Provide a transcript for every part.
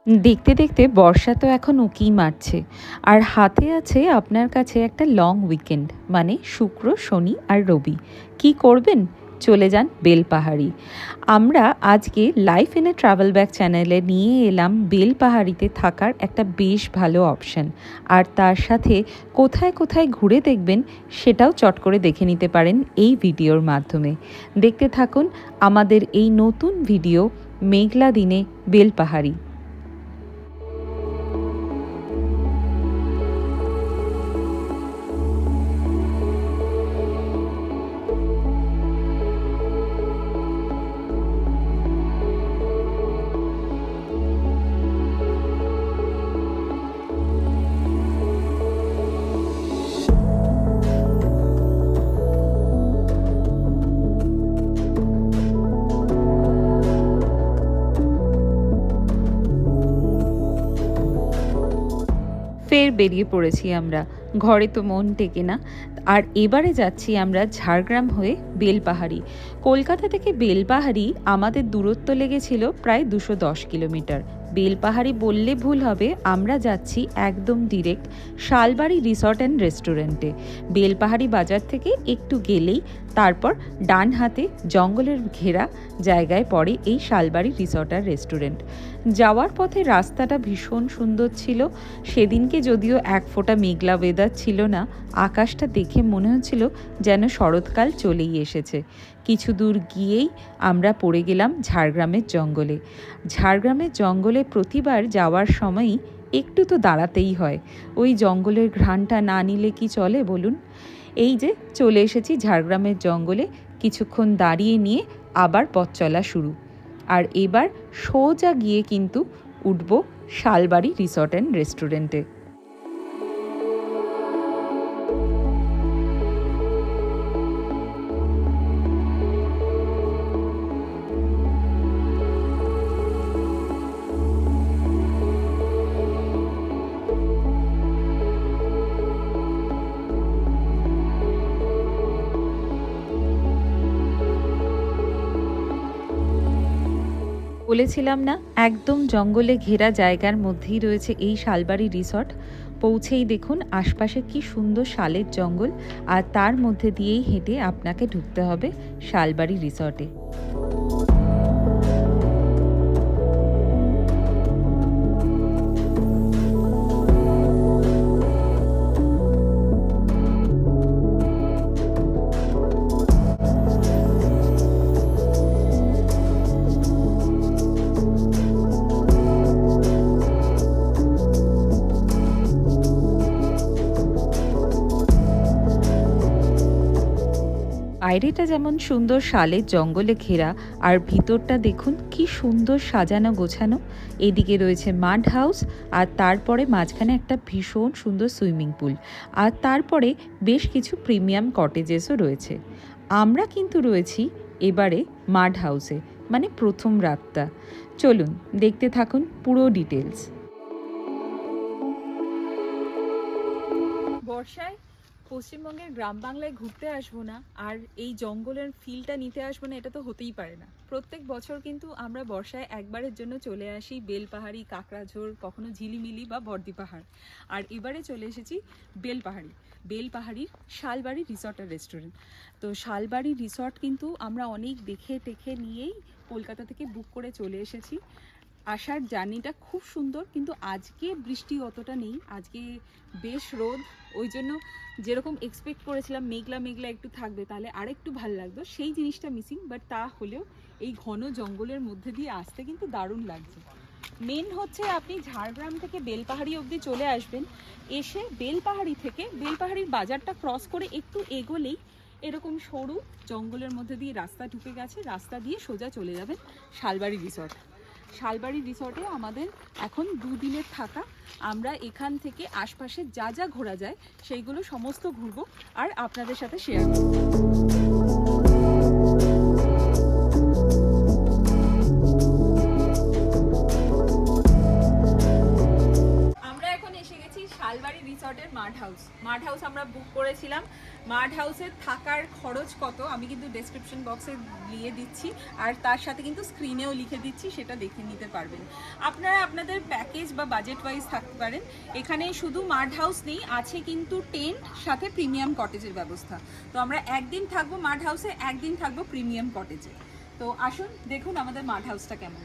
দেখতে দেখতে বর্ষা তো এখন উঁকি মারছে, আর হাতে আছে আপনার কাছে একটা লং উইকেন্ড, মানে শুক্র, শনি আর রবি। কি করবেন? চলে যান বেলপাহাড়ি। আমরা আজকে life in a travel bag চ্যানেলে নিয়ে এলাম বেলপাহাড়িতে থাকার একটা বেশ ভালো অপশান, আর তার সাথে কোথায় কোথায় ঘুরে দেখবেন সেটাও চট করে দেখে নিতে পারেন এই ভিডিওর মাধ্যমে। দেখতে থাকুন আমাদের এই নতুন ভিডিও, মেঘলা দিনে বেলপাহাড়ি। ফের বেরিয়ে পড়েছি আমরা, ঘরে তো মন টেকে না। আর এবারে যাচ্ছি আমরা ঝাড়গ্রাম হয়ে বেলপাহাড়ি। কলকাতা থেকে বেলপাহাড়ি আমাদের দূরত্ব লেগেছিল প্রায় 210 কিলোমিটার। বেলপাহাড়ি বললে ভুল হবে, আমরা যাচ্ছি একদম ডিরেক্ট শালবাড়ি রিসর্ট অ্যান্ড রেস্টুরেন্টে। বেলপাহাড়ি বাজার থেকে একটু গেলেই তারপর ডান হাতে জঙ্গলের ঘেরা জায়গায় পড়ে এই শালবাড়ি রিসর্ট আর রেস্টুরেন্ট। যাওয়ার পথে রাস্তাটা ভীষণ সুন্দর ছিল। সেদিনকে যদিও এক ফোঁটা মেঘলা ওয়েদার ছিল না, আকাশটা দেখে মনে হচ্ছিল যেন শরৎকাল চলেই এসেছে। কিছু দূর গিয়েই আমরা পড়ে গেলাম ঝাড়গ্রামের জঙ্গলে। ঝাড়গ্রামের জঙ্গলে প্রতিবার যাওয়ার সময়ই একটু তো দাঁড়াতেই হয়, ওই জঙ্গলের ঘ্রাণটা না নিলে কি চলে বলুন। এই যে চলে এসেছি ঝাড়গ্রামের জঙ্গলে, কিছুক্ষণ দাঁড়িয়ে নিয়ে আবার পথ চলা শুরু। আর এবার সোজা গিয়ে কিন্তু উঠব শালবাড়ি রিসর্ট অ্যান্ড রেস্টুরেন্টে। বলেছিলাম না, একদম জঙ্গলে ঘেরা জায়গার মধ্যেই রয়েছে এই শালবাড়ি রিসর্ট। পৌঁছেই দেখুন আশপাশে কি সুন্দর শালের জঙ্গল, আর তার মধ্যে দিয়েই হেঁটে আপনাকে ঢুকতে হবে শালবাড়ি রিসর্টে। বাইরেটা যেমন সুন্দর শালের জঙ্গলে ঘেরা, আর ভিতরটা দেখুন কি সুন্দর সাজানো গোছানো। এদিকে রয়েছে মাড হাউস, আর তারপরে মাঝখানে একটা ভীষণ সুন্দর সুইমিং পুল, আর তারপরে বেশ কিছু প্রিমিয়াম কটেজেসও রয়েছে। আমরা কিন্তু রয়েছি এবারে মাড হাউসে, মানে প্রথম রাতটা। চলুন দেখতে থাকুন পুরো ডিটেলস। বর্ষায় পশ্চিমবঙ্গের গ্রাম বাংলায় ঘুরতে আসবো না আর এই জঙ্গলের ফিলটা নিতে আসবো না, এটা তো হতেই পারে না। প্রত্যেক বছর কিন্তু আমরা বর্ষায় একবারের জন্য চলে আসি বেলপাহাড়ি, কাকড়াঝোড়, কখনো ঝিলিমিলি বা বর্দি পাহাড়। আর এবারে চলে এসেছি বেলপাহাড়ির শালবাড়ি রিসর্ট আর রেস্টুরেন্ট। তো শালবাড়ি রিসর্ট কিন্তু আমরা অনেক দেখে টেখে নিয়েই কলকাতা থেকে বুক করে চলে এসেছি। আসার জার্নিটা খুব সুন্দর, কিন্তু আজকে বৃষ্টি অতটা নেই, আজকে বেশ রোদ। ওই জন্য যেরকম এক্সপেক্ট করেছিলাম মেঘলা মেঘলা একটু থাকবে, তাহলে আরেকটু ভালো লাগতো, সেই জিনিসটা মিসিং। বাট তা হলেও এই ঘন জঙ্গলের মধ্যে দিয়ে আসতে কিন্তু দারুণ লাগছে। মেন হচ্ছে আপনি ঝাড়গ্রাম থেকে বেলপাহাড়ি অবধি চলে আসবেন, এসে বেলপাহাড়ি থেকে বেলপাহাড়ির বাজারটা ক্রস করে একটু এগোলেই এরকম সরু জঙ্গলের মধ্যে দিয়ে রাস্তা ঢুকে গেছে, রাস্তা দিয়ে সোজা চলে যাবেন শালবাড়ি রিসর্ট। শালবাড়ি রিসর্টে আমাদের এখন 2 দিনের থাকা। আমরা এখান থেকে আশপাশে যা যা ঘোরা যায় সেইগুলো সমস্ত ঘুরবো আর আপনাদের সাথে শেয়ার করব। আমরা এখন এসে গেছি শালবাড়ি রিসর্টের মাড হাউস আমরা বুক করেছিলাম মাড হাউসে থাকার খরচ কত আমি কিন্তু ডেসক্রিপশন বক্সে দিয়ে দিচ্ছি, আর তার সাথে কিন্তু স্ক্রিনেও লিখে দিচ্ছি, সেটা দেখে নিতে পারবেন। আপনারা আপনাদের প্যাকেজ বা বাজেট ওয়াইজ থাকতে পারেন। এখানে শুধু মাড হাউস নেই, আছে কিন্তু টেন্ট, সাথে প্রিমিয়াম কটেজের ব্যবস্থা। তো আমরা একদিন থাকবো মাড হাউসে, একদিন থাকবো প্রিমিয়াম কটেজে। তো আসুন দেখুন আমাদের মাড হাউসটা কেমন।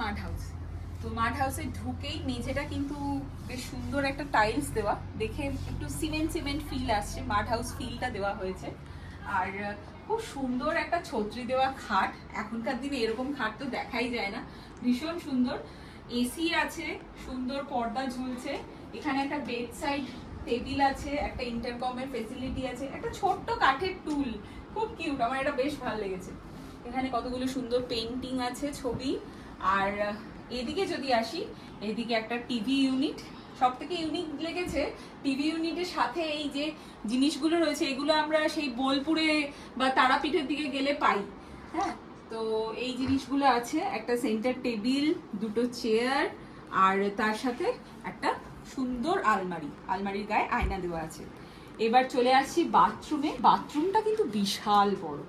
মাড হাউস, তো মাড হাউসে ঢুকেই মেঝেটা কিন্তু বেশ সুন্দর একটা টাইলস দেওয়া, দেখে একটু সিমেন্ট সিমেন্ট ফিল আসছে, মাড হাউস ফিলটা দেওয়া হয়েছে। আর খুব সুন্দর একটা ছত্রি দেওয়া খাট, এখনকার দিনে এরকম খাট তো দেখাই যায় না, ভীষণ সুন্দর। এসি আছে, সুন্দর পর্দা ঝুলছে, এখানে একটা বেড সাইড টেবিল আছে, একটা ইন্টারকমের ফেসিলিটি আছে, একটা ছোট্ট কাঠের টুল, খুব কিউট, আমার এটা বেশ ভালো লেগেছে। এখানে কতগুলো সুন্দর পেন্টিং আছে, ছবি। আর এদিকে যদি আসি, এদিকে একটা টিভি ইউনিট, সব থেকে ইউনিক লেগেছে টিভি ইউনিটের সাথে এই যে জিনিসগুলো রয়েছে, এগুলো আমরা সেই বোলপুরে বা তারাপীঠের দিকে গেলে পাই। হ্যাঁ, তো এই জিনিসগুলো আছে, একটা সেন্টার টেবিল, দুটো চেয়ার, আর তার সাথে একটা সুন্দর আলমারি, আলমারির গায়ে আয়না দেওয়া আছে। এবার চলে আসছি বাথরুমে। বাথরুমটা কিন্তু বিশাল বড়,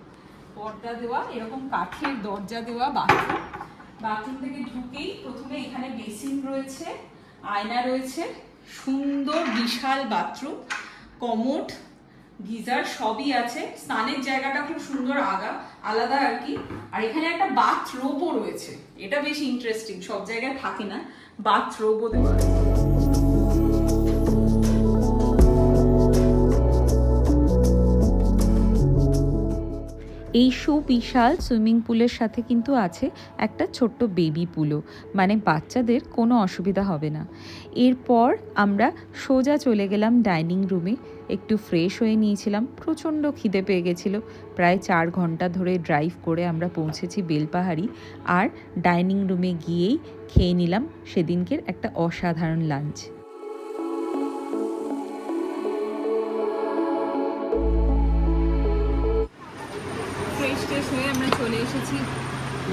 পর্দা দেওয়া, এরকম কাঠের দরজা দেওয়া বাথরুম। বাথরুম থেকে ঢুকেই প্রথমে এখানে বেসিন রয়েছে, আয়না রয়েছে, সুন্দর বিশাল বাথরুম, কমোড, গিজার সবই আছে। স্নানের জায়গাটা খুব সুন্দর আলাদা আর কি। আর এখানে একটা বাথরোবও রয়েছে, এটা বেশ ইন্টারেস্টিং, সব জায়গায় থাকে না, বাথরোবও দেওয়া আছে। এই সুবিশাল সুইমিং পুলের সাথে কিন্তু আছে একটা ছোট্ট বেবি পুলও, মানে বাচ্চাদের কোনো অসুবিধা হবে না। এরপর আমরা সোজা চলে গেলাম ডাইনিং রুমে, একটু ফ্রেশ হয়ে নিয়েছিলাম, প্রচণ্ড খিদে পেয়ে গেছিলো। প্রায় 4 ঘন্টা ধরে ড্রাইভ করে আমরা পৌঁছেছি বেলপাহাড়ি, আর ডাইনিং রুমে গিয়েই খেয়ে নিলাম সেদিনকের একটা অসাধারণ লাঞ্চ। হয়ে আমরা চলে এসেছি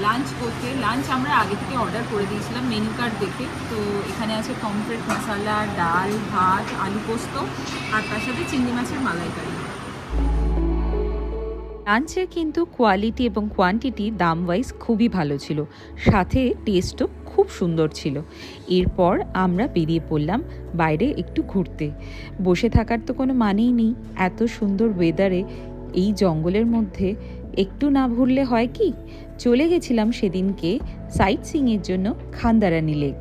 লাঞ্চ করতে। লাঞ্চ আমরা আগে থেকে অর্ডার করে দিয়েছিলাম মেনু কার্ড দেখে। তো এখানে আছে পমফ্রেট মশলা, ডাল, ভাত, আলু পোস্ত, আর তার সাথে চিংড়ি মাছের মালাইকারি। লাঞ্চের কিন্তু কোয়ালিটি এবং কোয়ান্টিটি দাম ওয়াইজ খুবই ভালো ছিল, সাথে টেস্টও খুব সুন্দর ছিল। এরপর আমরা বেরিয়ে পড়লাম বাইরে একটু ঘুরতে। বসে থাকার তো কোনো মানেই নেই, এত সুন্দর ওয়েদারে এই জঙ্গলের মধ্যে একটু না ঘুরলে হয় কি। চলে গেছিলাম সেদিনকে সাইট সিইংয়ের জন্য খান্দারানী লেক।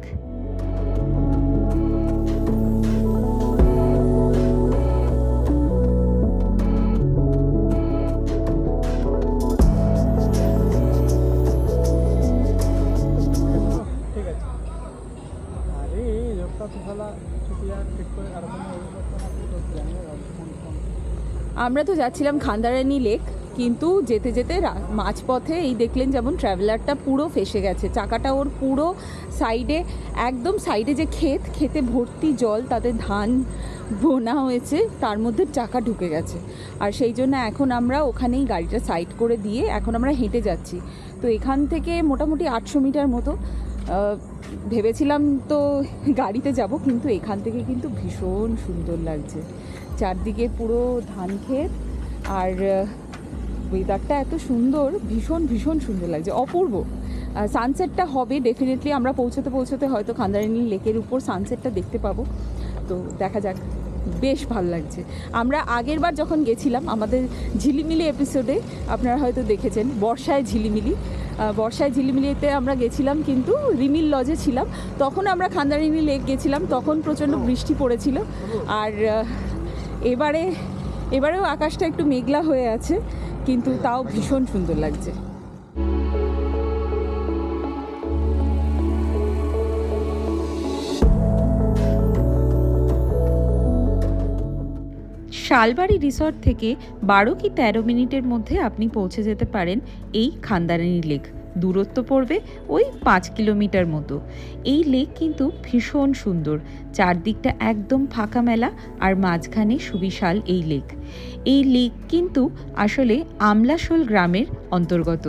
আমরা তো যাচ্ছিলাম খান্দারানী লেক, কিন্তু যেতে যেতে মাঝপথে এই দেখলেন যেমন ট্রাভেলারটা পুরো ফেসে গেছে, চাকাটা ওর পুরো সাইডে, একদম সাইডে যে খেতে ভর্তি জল, তাতে ধান বোনা হয়েছে, তার মধ্যে চাকা ঢুকে গেছে। আর সেই জন্য এখন আমরা ওখানেই গাড়িটা সাইড করে দিয়ে এখন আমরা হেঁটে যাচ্ছি। তো এখান থেকে মোটামুটি 800 মিটার মতো। ভেবেছিলাম তো গাড়িতে যাব, কিন্তু এখান থেকে কিন্তু ভীষণ সুন্দর লাগছে, চারদিকে পুরো ধান ক্ষেত, আর ওয়েদারটা এত সুন্দর, ভীষণ ভীষণ সুন্দর লাগছে, অপূর্ব। সানসেটটা হবে ডেফিনেটলি, আমরা পৌঁছতে পৌঁছতে হয়তো খান্দারানী লেকের উপর সানসেটটা দেখতে পাবো। তো দেখা যাক, বেশ ভালো লাগছে। আমরা আগের বার যখন গেছিলাম আমাদের ঝিলিমিলি এপিসোডে আপনারা হয়তো দেখেছেন, বর্ষায় ঝিলিমিলিতে আমরা গেছিলাম, কিন্তু রিমিল লজে ছিলাম। তখন আমরা খান্দারানী লেক গেছিলাম, তখন প্রচণ্ড বৃষ্টি পড়েছিল। আর এবারেও আকাশটা একটু মেঘলা হয়ে আছে, কিন্তু তাও ভীষণ সুন্দর লাগছে। শালবাড়ি রিসর্ট থেকে 12 কি 13 মিনিটের মধ্যে আপনি পৌঁছে যেতে পারেন এই খান্দারানী লেক। দূরত্ব পড়বে ওই 5 কিলোমিটার মতো। এই লেক কিন্তু ভীষণ সুন্দর, চারদিকটা একদম ফাঁকা মেলা, আর মাঝখানে সুবিশাল এই লেক। এই লেক কিন্তু আসলে আমলাশোল গ্রামের অন্তর্গত।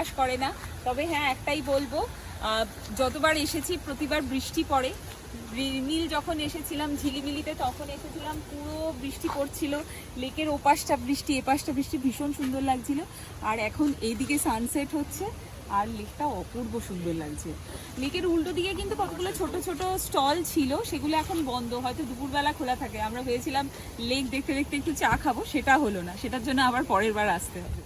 বিশ্বাস করে না। তবে হ্যাঁ, একটাই বলবো, যতবার এসেছি প্রতিবার বৃষ্টি পড়ে। রিমিল যখন এসেছিলাম ঝিলিমিলিতে, তখন এসেছিলাম পুরো বৃষ্টি পড়ছিল, লেকের ওপাশটা বৃষ্টি এপাশটা বৃষ্টি, ভীষণ সুন্দর লাগছিল। আর এখন এইদিকে সানসেট হচ্ছে আর লেকটা অপূর্ব সুন্দর লাগছে। লেকের উল্টো দিকে কিন্তু কতগুলো ছোট ছোট স্টল ছিল, সেগুলো এখন বন্ধ, হয়তো দুপুরবেলা খোলা থাকে। আমরা ভেবেছিলাম লেক দেখতে দেখতে একটু চা খাবো, সেটা হলো না, সেটার জন্য আবার পরের বার আসতে হবে।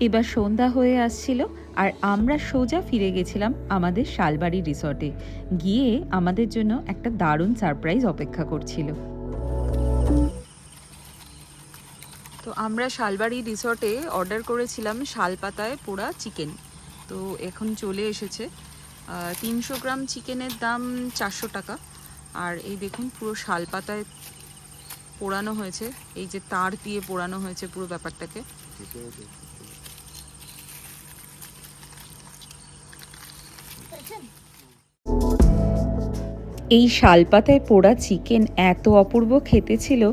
এবার সন্ধ্যা হয়ে আসছিল আর আমরা সোজা ফিরে গেছিলাম আমাদের শালবাড়ি রিসর্টে। গিয়ে আমাদের জন্য একটা দারুণ সারপ্রাইজ অপেক্ষা করছিল। তো আমরা শালবাড়ি রিসর্টে অর্ডার করেছিলাম শালপাতায় পোড়া চিকেন। তো এখন চলে এসেছে। 300 গ্রাম চিকেনের দাম 400 টাকা। আর এই দেখুন পুরো শালপাতায় পোড়ানো হয়েছে, এই যে তার দিয়ে পোড়ানো হয়েছে পুরো ব্যাপারটাকে। এই শালপাতায় পোড়া চিকেন এত অপূর্ব খেতে ছিল,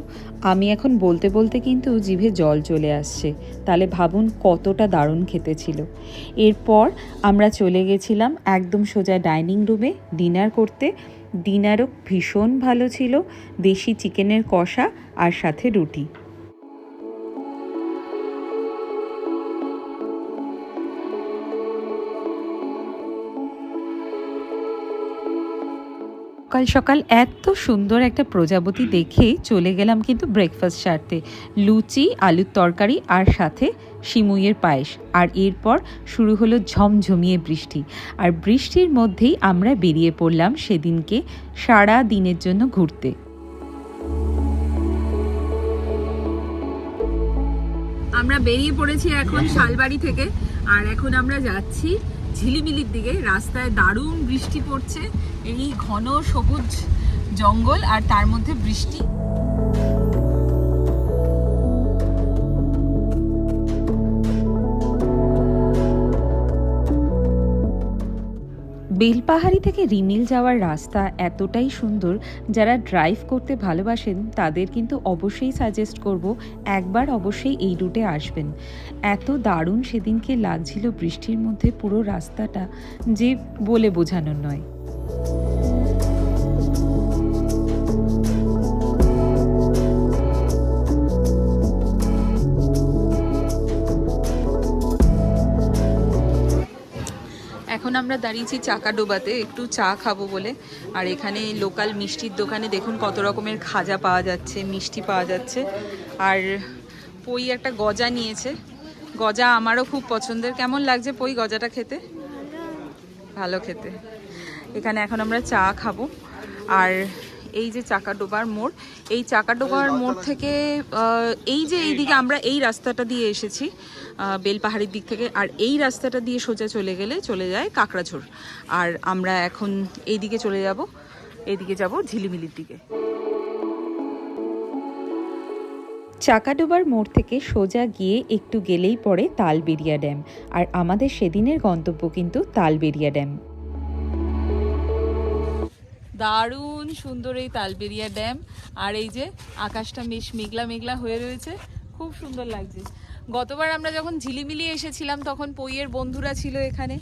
আমি এখন বলতে বলতে কিন্তু জিভে জল চলে আসছে। তাহলে ভাবুন কতটা দারুণ খেতে ছিল। এরপর আমরা চলে গেছিলাম একদম সোজা ডাইনিং রুমে ডিনার করতে। ডিনারও ভীষণ ভালো ছিল, দেশি চিকেনের কষা আর সাথে রুটি। সকাল সকাল এত সুন্দর একটা প্রজাপতি দেখে চলে গেলাম কিন্তু ব্রেকফাস্ট সারতে। লুচি, আলুর তরকারি আর সাথে সিমুইয়ের পায়েস। আর এরপর শুরু হলো ঝমঝমিয়ে বৃষ্টি। আর বৃষ্টির মধ্যেই আমরা বেরিয়ে পড়লাম সেদিনকে সারা দিনের জন্য ঘুরতে। আমরা বেরিয়ে পড়েছি এখন শালবাড়ি থেকে, আর এখন আমরা যাচ্ছি ঝিলিমিলির দিকে। রাস্তায় দারুণ বৃষ্টি পড়ছে, এই ঘন সবুজ জঙ্গল আর তার মধ্যে বৃষ্টি। বেলপাহাড়ি থেকে রিমিল যাওয়ার রাস্তা এতটাই সুন্দর, যারা ড্রাইভ করতে ভালোবাসেন তাদের কিন্তু অবশ্যই সাজেস্ট করব একবার অবশ্যই এই রুটে আসবেন। এত দারুণ সেদিনকে লাগছিল বৃষ্টির মধ্যে পুরো রাস্তাটা, যে বলে বোঝানোর নয়। এখন আমরা দাঁড়িয়েছি চাকাডোবাতে একটু চা খাবো বলে। আর এখানে লোকাল মিষ্টির দোকানে দেখুন কত রকমের খাজা পাওয়া যাচ্ছে, মিষ্টি পাওয়া যাচ্ছে। আর পই একটা গজা নিয়েছে, গজা আমারও খুব পছন্দের। কেমন লাগছে পই গজাটা খেতে? ভালো খেতে। এখানে এখন আমরা চা খাবো। আর এই যে চাকাডোবার মোড়, এই চাকাডোবার মোড় থেকে এই যে এইদিকে আমরা এই রাস্তাটা দিয়ে এসেছি বেলপাহাড়ির দিক থেকে, আর এই রাস্তাটা দিয়ে সোজা চলে যায় কাকড়াঝোড়। আর আমরা এখন এইদিকে চলে যাব, এইদিকে যাব ঝিলিমিলির দিকে। চাকাডোবার মোড় থেকে সোজা গিয়ে একটু গেলেই পড়ে তালবেরিয়া ড্যাম। আর আমাদের সেদিনের গন্তব্য কিন্তু তালবেরিয়া ড্যাম। দারুণ সুন্দর এই তালবেরিয়া ড্যাম। আর এই যে আকাশটা বেশ মেঘলা মেঘলা হয়ে রয়েছে, খুব সুন্দর লাগছে। গতবার আমরা যখন ঝিলিমিলি এসেছিলাম তখন পইয়ের বন্ধুরা ছিল এখানে,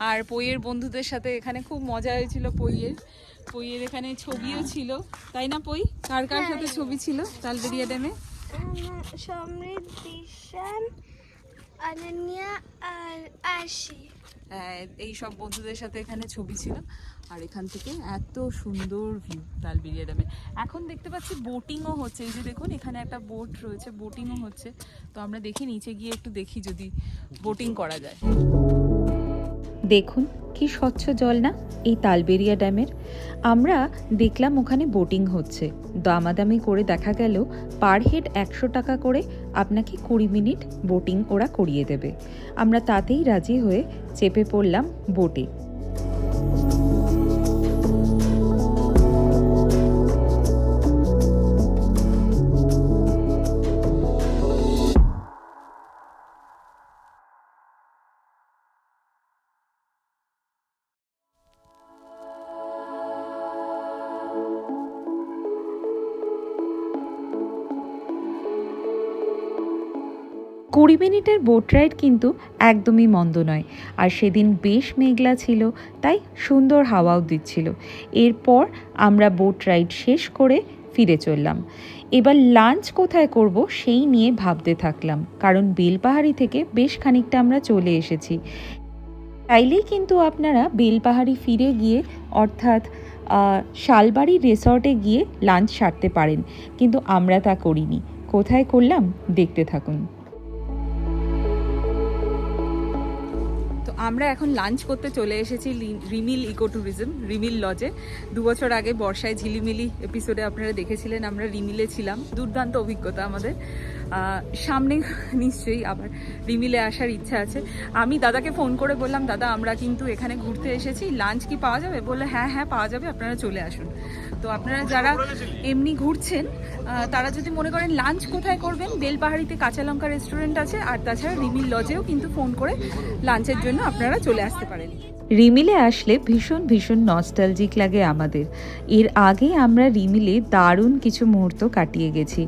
আর পইয়ের বন্ধুদের সাথে এখানে খুব মজা হয়েছিল। পইয়ের এখানে ছবিও ছিল, তাই না পই? কার কার সাথে ছবি ছিল তালবেরিয়া ড্যামে? সমৃদ্ধি সেন, অনন্যা আর আশি। এই সব বন্ধুদের সাথে এখানে ছবি ছিল। আর এখান থেকে এত সুন্দর ভিউ তালবেরিয়া ড্যামে। এখন দেখতে পাচ্ছি বোটিংও হচ্ছে, এই যে দেখুন এখানে একটা বোট রয়েছে, বোটিংও হচ্ছে। তো আমরা দেখি নিচে গিয়ে একটু দেখি যদি বোটিং করা যায়। দেখুন কি স্বচ্ছ জল না এই তালবেরিয়া ড্যামের। আমরা দেখলাম ওখানে বোটিং হচ্ছে, দামাদামি করে দেখা গেল পার হেড 100 টাকা করে আপনাকে 20 মিনিট বোটিং ওরা করিয়ে দেবে। আমরা তাতেই রাজি হয়ে চেপে পড়লাম বোটে। 20 মিনিটের বোট রাইড কিন্তু একদমই মন্দ নয়, আর সেদিন বেশ মেঘলা ছিল, তাই সুন্দর হাওয়াও দিচ্ছিল। এরপর আমরা বোট রাইড শেষ করে ফিরে চললাম। এবার লাঞ্চ কোথায় করব সেই নিয়ে ভাবতে থাকলাম, কারণ বেলপাহাড়ি থেকে বেশ খানিকটা আমরা চলে এসেছি। চাইলেই কিন্তু আপনারা বেলপাহাড়ি ফিরে গিয়ে অর্থাৎ শালবাড়ি রিসর্টে গিয়ে লাঞ্চ সারতে পারেন, কিন্তু আমরা তা করিনি। কোথায় করলাম দেখতে থাকুন। তো আমরা এখন লাঞ্চ করতে চলে এসেছি রিমিল ইকো ট্যুরিজম, রিমিল লজে। 2 বছর আগে বর্ষায় ঝিলিমিলি এপিসোডে আপনারা দেখেছিলেন, আমরা রিমিলে ছিলাম। দুর্দান্ত অভিজ্ঞতা আমাদের। সামনে নিশ্চয়ই আবার রিমিলে আসার ইচ্ছা আছে। আমি দাদাকে ফোন করে বললাম, দাদা আমরা কিন্তু এখানে ঘুরতে এসেছি, লাঞ্চ কি পাওয়া যাবে? বললো হ্যাঁ হ্যাঁ পাওয়া যাবে, আপনারা চলে আসুন। তো আপনারা যারা এমনি ঘুরছেন তারা যদি মনে করেন লাঞ্চ কোথায় করবেন, বেলপাহাড়িতে কাঁচা লঙ্কা রেস্টুরেন্ট আছে, আর তাছাড়া রিমিল লজেও কিন্তু ফোন করে লাঞ্চের জন্য আপনারা চলে আসতে পারেন। রিমিলে আসলে ভীষণ ভীষণ নস্টালজিক লাগে আমাদের। এর আগে আমরা রিমিলে দারুণ কিছু মুহূর্ত কাটিয়ে গেছি।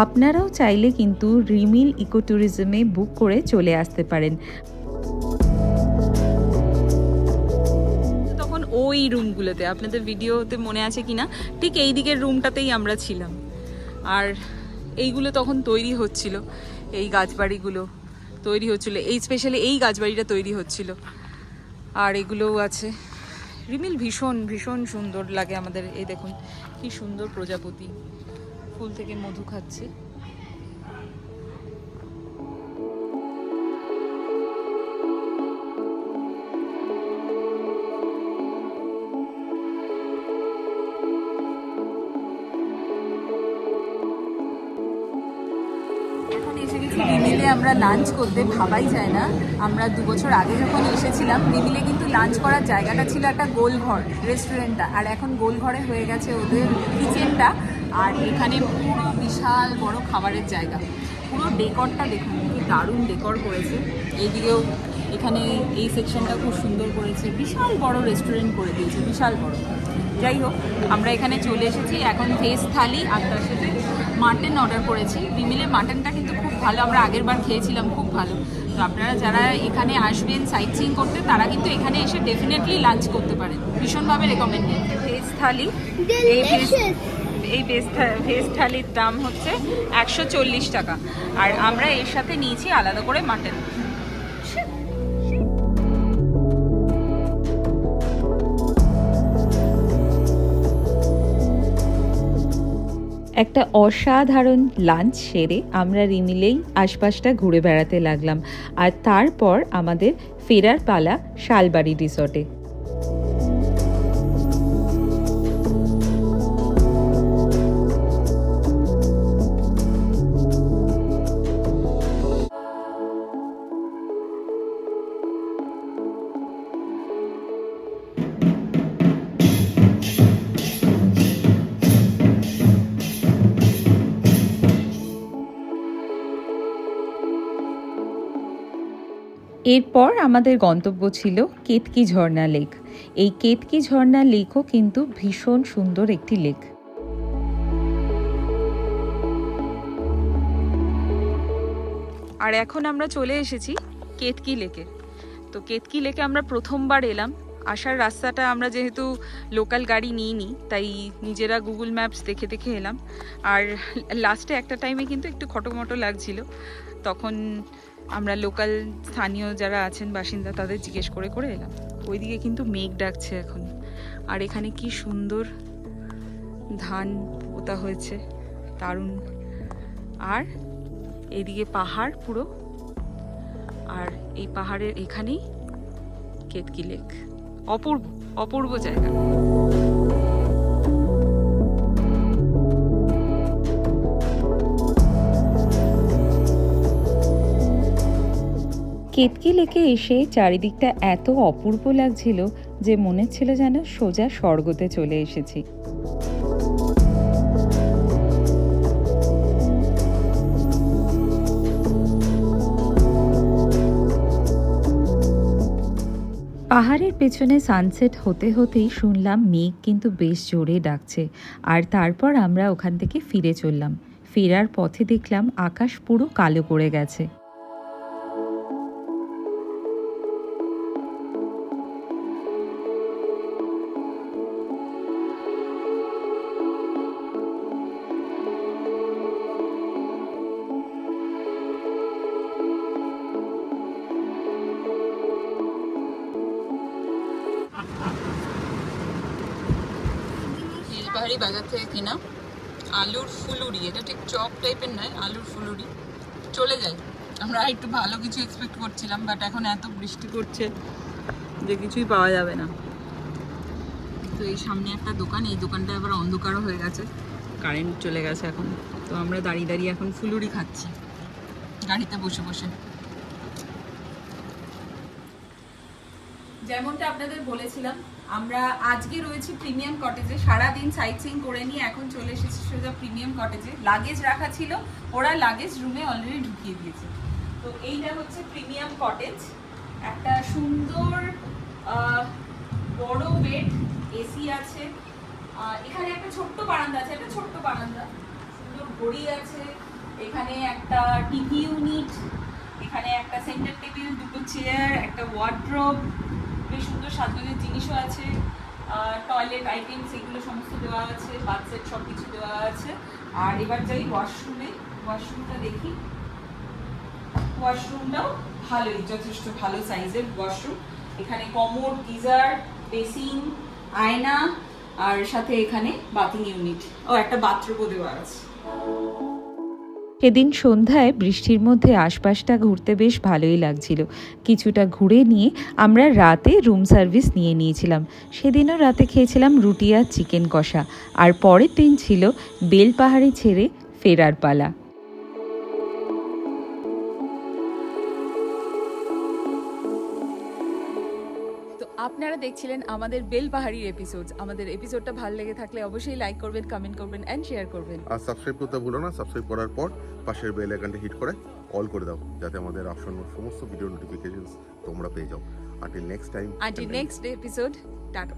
আপনারাও চাইলে কিন্তু রিমিল ইকো ট্যুরিজমে বুক করে চলে আসতে পারেন। তখন ওই রুমগুলোতে, আপনাদের ভিডিওতে মনে আছে কিনা, ঠিক এই দিকের রুমটাতেই আমরা ছিলাম। আর এইগুলো তখন তৈরি হচ্ছিল, এই গাছবাড়িগুলো তৈরি হচ্ছিল, এই স্পেশালি এই গাছবাড়িটা তৈরি হচ্ছিল। আর এগুলোও আছে। রিমিল ভীষণ ভীষণ সুন্দর লাগে আমাদের। এই দেখুন কি সুন্দর প্রজাপতি ফুল থেকে মধু খাচ্ছে। এখন এসে গেছি রিমিলে আমরা লাঞ্চ করতে। ভাবাই যায় না, আমরা 2 বছর আগে যখন এসেছিলাম রিমিলে কিন্তু লাঞ্চ করার জায়গাটা ছিল একটা গোলঘর, রেস্টুরেন্টটা, আর এখন গোলঘরে হয়ে গেছে ওদের কিচেনটা। আর এখানে পুরো বিশাল বড় খাবারের জায়গা। পুরো ডেকরটা দেখুন, কি দারুণ ডেকর করেছে। এইদিকেও এখানে এই সেকশনটা খুব সুন্দর করেছে, বিশাল বড় রেস্টুরেন্ট করে দিয়েছে, বিশাল বড়। যাই হোক, আমরা এখানে চলে এসেছি। এখন ভেজ থালি আর তার সাথে মাটন অর্ডার করেছি। রিমিলের মাটনটা কিন্তু খুব ভালো, আমরা আগের বার খেয়েছিলাম, খুব ভালো। তো আপনারা যারা এখানে আসবেন সাইট সিইং করতে, তারা কিন্তু এখানে এসে ডেফিনেটলি লাঞ্চ করতে পারেন, ভীষণভাবে রেকমেন্ডেড। ভেজ থালি, এই ভেজ থালির দাম হচ্ছে 140 টাকা, আর আমরা এর সাথে নিয়েছি আলাদা করে মাটন। একটা অসাধারণ লাঞ্চ সেরে আমরা রিমিলেই আশপাশটা ঘুরে বেড়াতে লাগলাম, আর তারপর আমাদের ফেরার পালা শালবাড়ি রিসর্টে। এরপর আমাদের গন্তব্য ছিল কেতকি ঝর্ণা লেক। এই কেতকি ঝর্ণা লেকও কিন্তু ভীষণ সুন্দর একটি লেক। আর এখন আমরা চলে এসেছি কেতকি লেকে। তো কেতকি লেকে আমরা প্রথমবার এলাম। আসার রাস্তাটা আমরা যেহেতু লোকাল গাড়ি নিইনি, তাই নিজেরা গুগল ম্যাপস দেখে দেখে এলাম। আর লাস্টে একটা টাইমে কিন্তু একটু খটোমটো লাগছিল, তখন আমরা লোকাল স্থানীয় যারা আছেন বাসিন্দা তাদের জিজ্ঞেস করে করে এলাম। ওইদিকে কিন্তু মেঘ ডাকছে এখন, আর এখানে কি সুন্দর ধান পোতা হয়েছে, দারুণ। আর এদিকে পাহাড় পুরো, আর এই পাহাড়ের এখানেই কেতকি লেক। অপূর্ব অপূর্ব জায়গা। কেতকি লেকে এসে চারিদিকটা এত অপূর্ব লাগছিল যে মনে ছিল যেন সোজা স্বর্গতে চলে এসেছি। পাহাড়ের পেছনে সানসেট হতে হতেই শুনলাম মেঘ কিন্তু বেশ জোরে ডাকছে, আর তারপর আমরা ওখান থেকে ফিরে চললাম। ফেরার পথে দেখলাম আকাশ পুরো কালো করে গেছে। বেলপাহাড়ি বাজার থেকে কেনা আলুর ফুলুরি, এটা ঠিক চপ টাইপের নয়, আলুর ফুলুরি। চলে যাই, আমরা একটু ভালো কিছু এক্সপেক্ট করছিলাম, বাট এখন এত বৃষ্টি করছে যে কিছুই পাওয়া যাবে না। তো এই সামনে একটা দোকান, এই দোকানটা আবার অন্ধকারও হয়ে গেছে, কারেন্ট চলে গেছে এখন। তো আমরা দাঁড়িয়ে দাঁড়িয়ে এখন ফুলুরি খাচ্ছি গাড়িতে বসে বসে। যেমনটা আপনাদের বলেছিলাম, আমরা আজকে রয়েছি প্রিমিয়াম কটেজে, সারাদিন সাইট সিইং করে নিয়ে এখন চলে এসেছি সোজা প্রিমিয়াম কটেজে। লাগেজ রাখা ছিল, ওরা লাগেজ রুমে অলরেডি ঢুকিয়ে দিয়েছে। তো এইটা হচ্ছে প্রিমিয়াম কটেজ, একটা সুন্দর বড় বেড, এসি আছে, এখানে একটা ছোট্ট বারান্দা আছে, একটা ছোট্ট বারান্দা, সুন্দর ঘড়ি আছে, এখানে একটা টিভি ইউনিট, এখানে একটা সেন্টার টেবিল, দুটো চেয়ার, একটা ওয়ার্ড্রোব, বেশ সুন্দর সাজানোর জিনিসও আছে, টয়লেট আইটেমস এগুলো সমস্ত দেওয়া আছে, বাথ সেট সব কিছু দেওয়া আছে। আর এবার যাই ওয়াশরুমে, ওয়াশরুমটা দেখি। ওয়াশরুমটাও ভালোই, যথেষ্ট ভালো সাইজের ওয়াশরুম। এখানে কমোড, গিজার, বেসিন, আয়না, আর সাথে এখানে বাথিং ইউনিট ও একটা বাথরুমও দেওয়া আছে। সেদিন সন্ধ্যায় বৃষ্টির মধ্যে আশপাশটা ঘুরতে বেশ ভালোই লাগছিল। কিছুটা ঘুরে নিয়ে আমরা রাতে রুম সার্ভিস নিয়ে নিয়েছিলাম। সেদিনও রাতে খেয়েছিলাম রুটি আর চিকেন কষা। আর পরের দিন ছিল বেলপাহাড়ি ছেড়ে ফেরার পালা। তো আপনারা দেখছিলেন আমাদের বেলপাহাড়ির এপিসোডস। আমাদের এপিসোডটা ভালো লেগে থাকলে অবশ্যই লাইক করবেন, কমেন্ট করবেন এন্ড শেয়ার করবেন। আর সাবস্ক্রাইব করতে ভুলো না। সাবস্ক্রাইব করার পর পাশের বেল আইকনটা হিট করে অল করে দাও, যাতে আমাদের আসন্ন সমস্ত ভিডিও নোটিফিকেশনস তোমরা পেয়ে যাও। Until next time, Until next episode, tata.